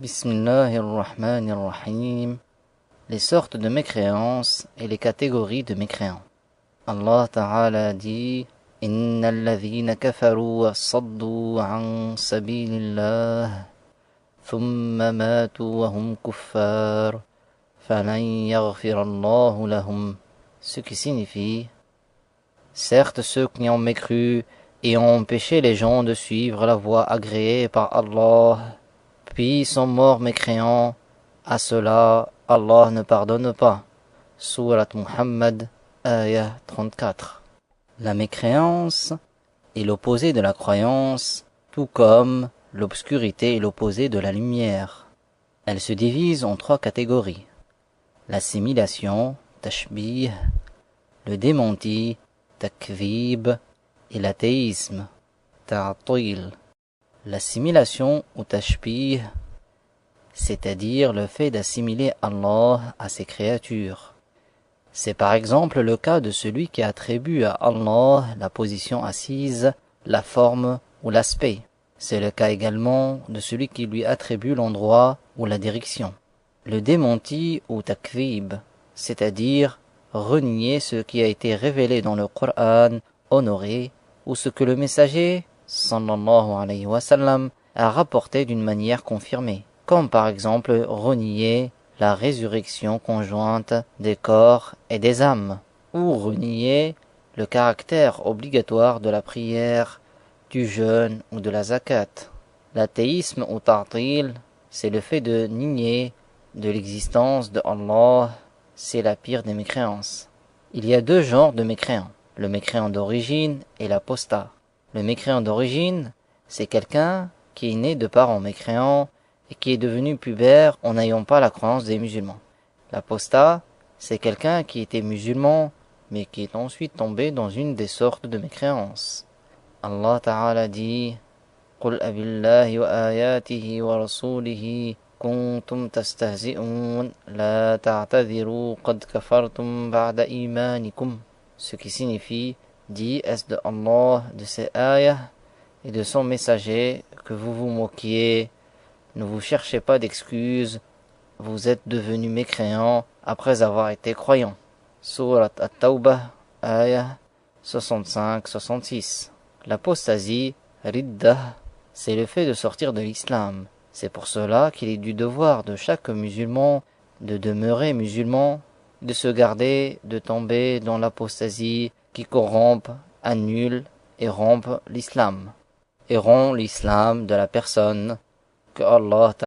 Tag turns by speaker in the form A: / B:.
A: Bismillahirrahmanirrahim. Les sortes de mécréance et les catégories de mécréants. Allah Ta'ala dit: Innal ladhina kafaru wa saddu an sabilillah thumma matu wa hum kuffar falan yaghfirallahu lahum. Ce qui signifie: certes, ceux qui ont mécru et ont empêché les gens de suivre la voie agréée par Allah, puis sont morts mécréants, à cela Allah ne pardonne pas. Surat Muhammad, ayah 34. La mécréance est l'opposé de la croyance, tout comme l'obscurité est l'opposé de la lumière. Elle se divise en 3 catégories: l'assimilation, tashbih, le démenti, takvib, et l'athéisme, ta'til. L'assimilation ou tashbih, c'est-à-dire le fait d'assimiler Allah à ses créatures. C'est par exemple le cas de celui qui attribue à Allah la position assise, la forme ou l'aspect. C'est le cas également de celui qui lui attribue l'endroit ou la direction. Le démenti ou takvib, c'est-à-dire renier ce qui a été révélé dans le Coran honoré ou ce que le messager sallallahu alayhi wa sallam a rapporté d'une manière confirmée, comme par exemple renier la résurrection conjointe des corps et des âmes, ou renier le caractère obligatoire de la prière, du jeûne ou de la zakat. L'athéisme ou ta'til, c'est le fait de nier de l'existence de Allah, c'est la pire des mécréances. Il y a 2 genres de mécréants, le mécréant d'origine et l'apostat. Le mécréant d'origine, c'est quelqu'un qui est né de parents mécréants et qui est devenu pubère en n'ayant pas la croyance des musulmans. L'apostat, c'est quelqu'un qui était musulman mais qui est ensuite tombé dans une des sortes de mécréance. Allah Ta'ala dit: Qul abillahi wa ayatihi wa rasulihi kuntum tastahzi'un la ta'tadhiru qad kafartum ba'da imanikum. Ce qui signifie: dit, est-ce de Allah, de ses ayahs et de son messager que vous vous moquiez? Ne vous cherchez pas d'excuses, vous êtes devenus mécréants après avoir été croyants. Surat At-Tawbah, ayah 65-66. L'apostasie, riddah, c'est le fait de sortir de l'islam. C'est pour cela qu'il est du devoir de chaque musulman de demeurer musulman, de se garder de tomber dans l'apostasie qui corrompt, annule et rompt l'islam, et rompt l'islam de la personne que Allah